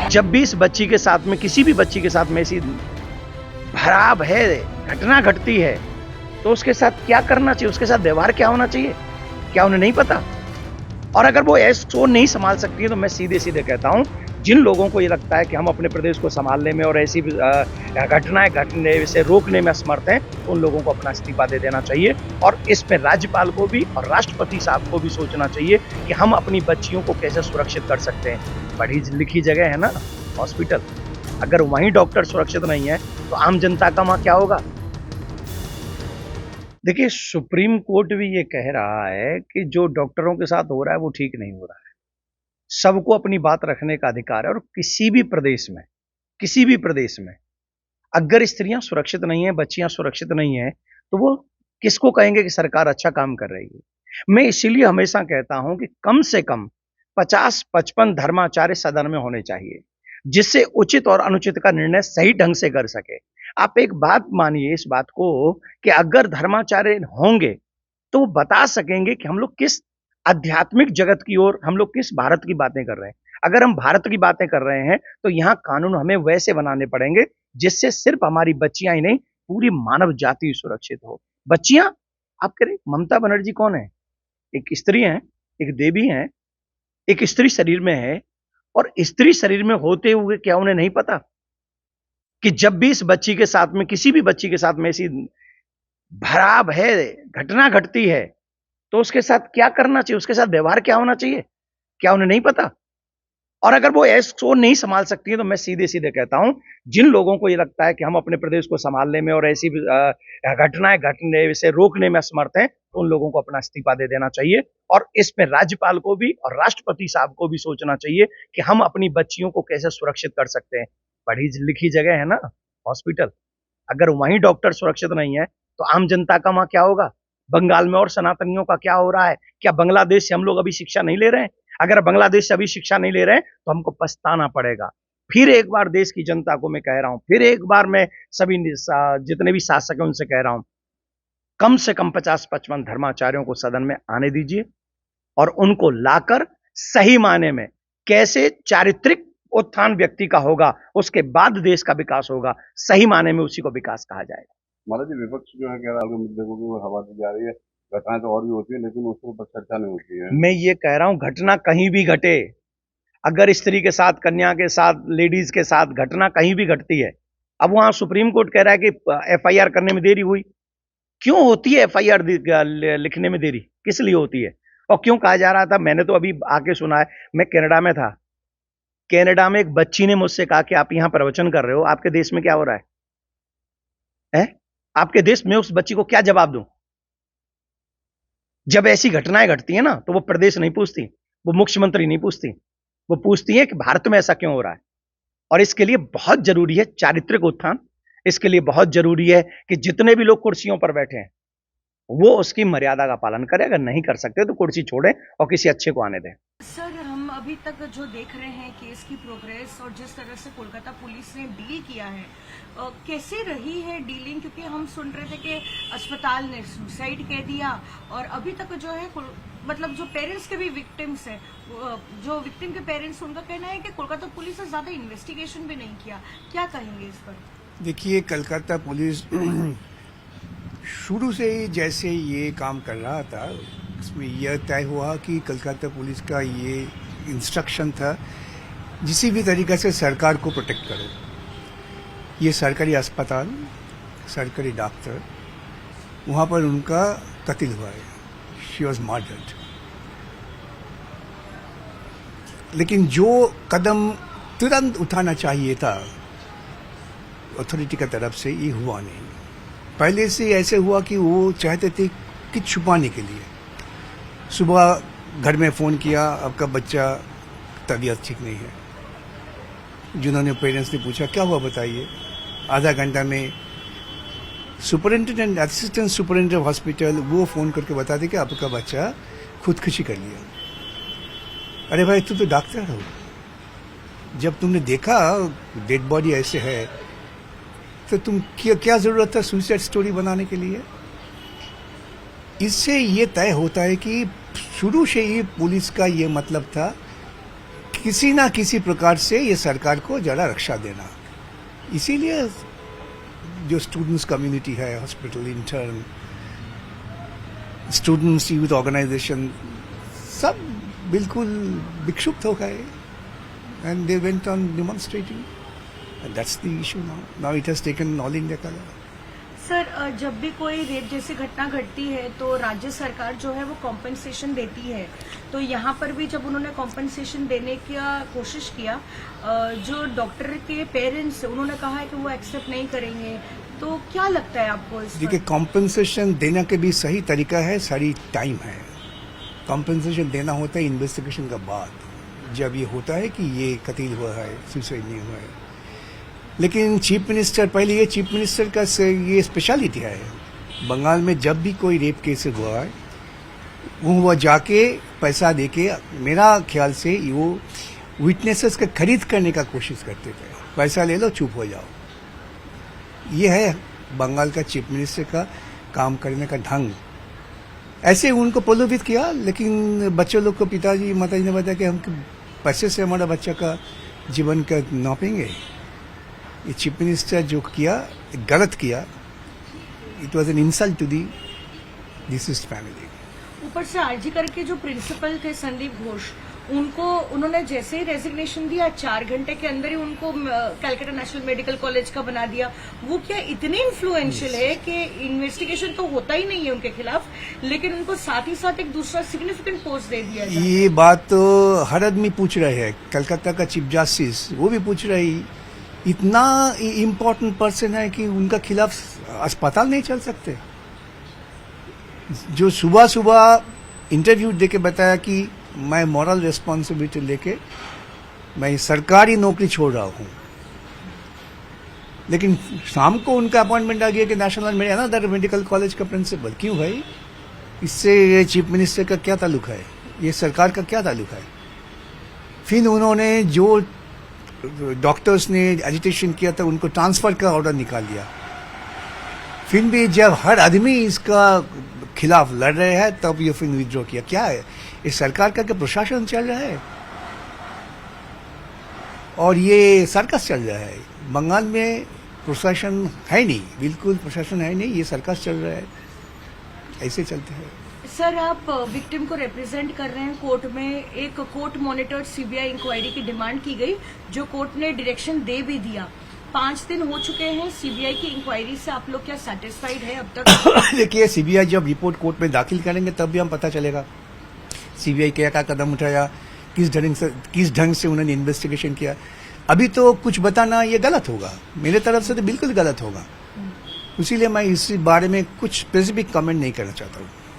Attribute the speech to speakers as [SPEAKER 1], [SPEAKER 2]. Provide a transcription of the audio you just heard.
[SPEAKER 1] जब भी इस बच्ची के साथ में किसी भी बच्ची के साथ में ऐसी खराब है घटना घटती है तो उसके साथ क्या करना चाहिए, उसके साथ व्यवहार क्या होना चाहिए, क्या उन्हें नहीं पता? और अगर वो ऐसो नहीं संभाल सकती है तो मैं सीधे सीधे कहता हूं, जिन लोगों को ये लगता है कि हम अपने प्रदेश को संभालने में और ऐसी घटनाएं घटने से रोकने में असमर्थ हैं, तो उन लोगों को अपना इस्तीफा दे देना चाहिए। और इसमें राज्यपाल को भी और राष्ट्रपति साहब को भी सोचना चाहिए कि हम अपनी बच्चियों को कैसे सुरक्षित कर सकते हैं। पढ़ी लिखी जगह है ना हॉस्पिटल, अगर वहीं डॉक्टर सुरक्षित नहीं है तो आम जनता का वहां क्या होगा? देखिए, सुप्रीम कोर्ट भी ये कह रहा है कि जो डॉक्टरों के साथ हो रहा है वो ठीक नहीं हो रहा है। सबको अपनी बात रखने का अधिकार है और किसी भी प्रदेश में अगर स्त्रियां सुरक्षित नहीं है, बच्चियां सुरक्षित नहीं है, तो वो किसको कहेंगे कि सरकार अच्छा काम कर रही है? मैं इसीलिए हमेशा कहता हूं कि कम से कम 50-55 धर्माचार्य सदन में होने चाहिए, जिससे उचित और अनुचित का निर्णय सही ढंग से कर सके। आप एक बात मानिए इस बात को कि अगर धर्माचार्य होंगे तो वो बता सकेंगे कि हम लोग किस आध्यात्मिक जगत की ओर, हम लोग किस भारत की बातें कर रहे हैं। अगर हम भारत की बातें कर रहे हैं तो यहाँ कानून हमें वैसे बनाने पड़ेंगे जिससे सिर्फ हमारी बच्चियां ही नहीं, पूरी मानव जाति सुरक्षित हो। बच्चियां, आप कह रहे ममता बनर्जी कौन है? एक स्त्री है, एक देवी है, एक स्त्री शरीर में है, और स्त्री शरीर में होते हुए क्या उन्हें नहीं पता कि जब भी इस बच्ची के साथ में किसी भी बच्ची के साथ में ऐसी खराब है घटना घटती है तो उसके साथ क्या करना चाहिए, उसके साथ व्यवहार क्या होना चाहिए, क्या उन्हें नहीं पता? और अगर वो ऐसो नहीं संभाल सकती है तो मैं सीधे सीधे कहता हूं, जिन लोगों को ये लगता है कि हम अपने प्रदेश को संभालने में और ऐसी घटनाएं घटने से रोकने में असमर्थ हैं, तो उन लोगों को अपना इस्तीफा दे देना चाहिए। और इसमें राज्यपाल को भी और राष्ट्रपति साहब को भी सोचना चाहिए कि हम अपनी बच्चियों को कैसे सुरक्षित कर सकते हैं। पढ़ी लिखी जगह है ना हॉस्पिटल, अगर वहीं डॉक्टर सुरक्षित नहीं है तो आम जनता का वहां क्या होगा? बंगाल में और सनातनियों का क्या हो रहा है? क्या बांग्लादेश से हम लोग अभी शिक्षा नहीं ले रहे हैं? अगर बांग्लादेश से अभी शिक्षा नहीं ले रहे हैं तो हमको पछताना पड़ेगा। फिर एक बार देश की जनता को मैं कह रहा हूं, फिर एक बार मैं सभी जितने भी शासक हैं उनसे कह रहा हूं, कम से कम 50-55 धर्माचार्यों को सदन में आने दीजिए और उनको लाकर सही मायने में कैसे चारित्रिक उत्थान व्यक्ति का होगा, उसके बाद देश का विकास होगा, सही मायने में उसी को विकास कहा जाएगा।
[SPEAKER 2] महाराज जी, विपक्ष जो है कह रहा है मुद्दे को वो हवा दी जा रही है, घटनाएं तो और भी होती है लेकिन उसके ऊपर चर्चा नहीं होती है।
[SPEAKER 1] मैं ये कह रहा हूं, घटना कहीं भी घटे, अगर स्त्री के साथ, कन्या के साथ, लेडीज के साथ घटना कहीं भी घटती है, अब वहां सुप्रीम कोर्ट कह रहा है कि एफआईआर करने में देरी हुई। क्यों होती है एफआईआर लिखने में देरी? किस लिए होती है? और क्यों कहा जा रहा था? मैंने तो अभी आके सुना है, मैं कनाडा में था, कनाडा में एक बच्ची ने मुझसे कहा कि आप यहां प्रवचन कर रहे हो, आपके देश में क्या हो रहा है? आपके देश में उस बच्ची को क्या जवाब दूं? जब ऐसी घटनाएं घटती है ना तो वो प्रदेश नहीं पूछती, वो मुख्यमंत्री नहीं पूछती, वो पूछती है कि भारत में ऐसा क्यों हो रहा है। और इसके लिए बहुत जरूरी है चारित्रिक उत्थान, इसके लिए बहुत जरूरी है कि जितने भी लोग कुर्सियों पर बैठे हैं वो उसकी मर्यादा का पालन करें। अगर नहीं कर सकते तो कुर्सी छोड़ें और किसी अच्छे को आने दें।
[SPEAKER 3] सर, हम अभी तक जो देख रहे हैं केस की प्रोग्रेस और जिस तरह से कोलकाता पुलिस ने डील किया है, कैसे रही है डीलिंग? क्योंकि हम सुन रहे थे कि अस्पताल ने सुसाइड कह दिया और अभी तक जो है मतलब जो पेरेंट्स के भी विक्टिम्स हैं, जो विक्टिम के पेरेंट्स, उनका कहना है कि कोलकाता पुलिस ने ज्यादा इन्वेस्टिगेशन भी नहीं किया। क्या कहेंगे इस पर?
[SPEAKER 4] देखिए, कलकत्ता पुलिस शुरू से ही जैसे ये काम कर रहा था, इसमें यह तय हुआ कि कलकत्ता पुलिस का ये इंस्ट्रक्शन था, किसी भी तरीके से सरकार को प्रोटेक्ट करो। ये सरकारी अस्पताल, सरकारी डॉक्टर, वहाँ पर उनका कत्ल हुआ है, शी वॉज मर्डर्ड। लेकिन जो कदम तुरंत उठाना चाहिए था अथॉरिटी की तरफ से, ये हुआ नहीं। पहले से ऐसे हुआ कि वो चाहते थे कि छुपाने के लिए। सुबह घर में फ़ोन किया, आपका बच्चा तबीयत ठीक नहीं है। जिन्होंने पेरेंट्स ने पूछा क्या हुआ बताइए, आधा घंटा में सुपरिटेंडेंट, असिस्टेंट सुपरिटेंडेंट हॉस्पिटल वो फ़ोन करके बताते कि आपका बच्चा खुदकुशी कर लिया। अरे भाई, तू तो डॉक्टर हो, जब तुमने देखा डेड बॉडी ऐसे है तो तुम क्या ज़रूरत था सुसाइड स्टोरी बनाने के लिए? इससे ये तय होता है कि शुरू से ही पुलिस का ये मतलब था किसी ना किसी प्रकार से ये सरकार को जरा रक्षा देना। इसीलिए जो स्टूडेंट्स कम्युनिटी है, hospital intern, students youth organisation, सब बिल्कुल विक्षुब्ध हो गए and they went on demonstrating and that's the issue now it has taken all India colour.
[SPEAKER 3] Sir, जब भी कोई रेप जैसी घटना घटती है तो राज्य सरकार जो है वो कॉम्पेंसेशन देती है, तो यहाँ पर भी जब उन्होंने कॉम्पेंसेशन देने की कोशिश किया, जो डॉक्टर के पेरेंट्स उन्होंने कहा है कि वो एक्सेप्ट नहीं करेंगे, तो क्या लगता है आपको इस पर?
[SPEAKER 4] देखिए, कॉम्पेंसेशन देने के भी सही तरीका है, सारी टाइम है। कॉम्पेंसेशन देना होता है इन्वेस्टिगेशन के बाद, जब ये होता है कि ये कत्ल हुआ है, सुसाइड नहीं हुआ है। लेकिन चीफ मिनिस्टर, पहले ये चीफ मिनिस्टर का ये स्पेशलिटी है, बंगाल में जब भी कोई रेप केस हुआ है वो जाके पैसा देके, मेरा ख्याल से वो विटनेसेस का खरीद करने का कोशिश करते थे, पैसा ले लो चुप हो जाओ। ये है बंगाल का चीफ मिनिस्टर का काम करने का ढंग। ऐसे उनको प्रलोभित किया, लेकिन बच्चों लोग को पिताजी माताजी ने बताया कि हम पैसे से हमारा बच्चा का जीवन का नापेंगे। ये चीफ मिनिस्टर जो किया, गलत किया। It was an insult to the deceased family.
[SPEAKER 3] ऊपर से आरजी करके जो प्रिंसिपल थे संदीप घोष, उन्होंने जैसे ही रेजिग्नेशन दिया 4 घंटे के अंदर ही उनको कलकत्ता नेशनल मेडिकल कॉलेज का बना दिया। वो क्या इतने इन्फ्लुएंशियल है कि इन्वेस्टिगेशन तो होता ही नहीं है उनके खिलाफ, लेकिन उनको साथ ही साथ एक दूसरा सिग्निफिकेंट पोस्ट दे दिया जाए।
[SPEAKER 4] ये बात तो हर आदमी पूछ रहे हैं, कलकत्ता का चीफ जस्टिस वो भी पूछ रहे हैं। इतना इम्पोर्टेंट पर्सन है कि उनका खिलाफ अस्पताल नहीं चल सकते। जो सुबह सुबह इंटरव्यू देके बताया कि मैं मॉरल रिस्पॉन्सिबिलिटी लेके मैं सरकारी नौकरी छोड़ रहा हूं, लेकिन शाम को उनका अपॉइंटमेंट आ गया कि नेशनल अनदर मेडिकल कॉलेज का प्रिंसिपल। क्यों भाई? इससे ये चीफ मिनिस्टर का क्या ताल्लुक है, ये सरकार का क्या ताल्लुक है? फिर उन्होंने जो डॉक्टर्स ने एजिटेशन किया था उनको ट्रांसफर का ऑर्डर निकाल दिया। फिर भी जब हर आदमी इसका खिलाफ लड़ रहे हैं तब ये फिर विड्रॉ किया। क्या है इस सरकार का? प्रशासन चल रहा है और ये सर्कस चल रहा है। बंगाल में प्रशासन है नहीं, बिल्कुल प्रशासन है नहीं, ये सर्कस चल रहा है, ऐसे चलते हैं।
[SPEAKER 3] सर, आप विक्टिम को रिप्रेजेंट कर रहे हैं कोर्ट में। एक कोर्ट मॉनिटर्ड सीबीआई इंक्वायरी की डिमांड की गई, जो कोर्ट ने डायरेक्शन दे भी दिया। 5 दिन हो चुके हैं सीबीआई की इंक्वायरी से, आप लोग क्या सेटिस्फाइड है अब तक?
[SPEAKER 4] देखिए, सीबीआई जब रिपोर्ट कोर्ट में दाखिल करेंगे तब भी हम पता चलेगा सीबीआई क्या क्या कदम उठाया, किस ढंग से उन्होंने इन्वेस्टिगेशन किया। अभी तो कुछ बताना ये गलत होगा, मेरे तरफ से तो बिल्कुल गलत होगा। इसीलिए मैं इस बारे में कुछ स्पेसिफिक कमेंट नहीं करना चाहता हूँ।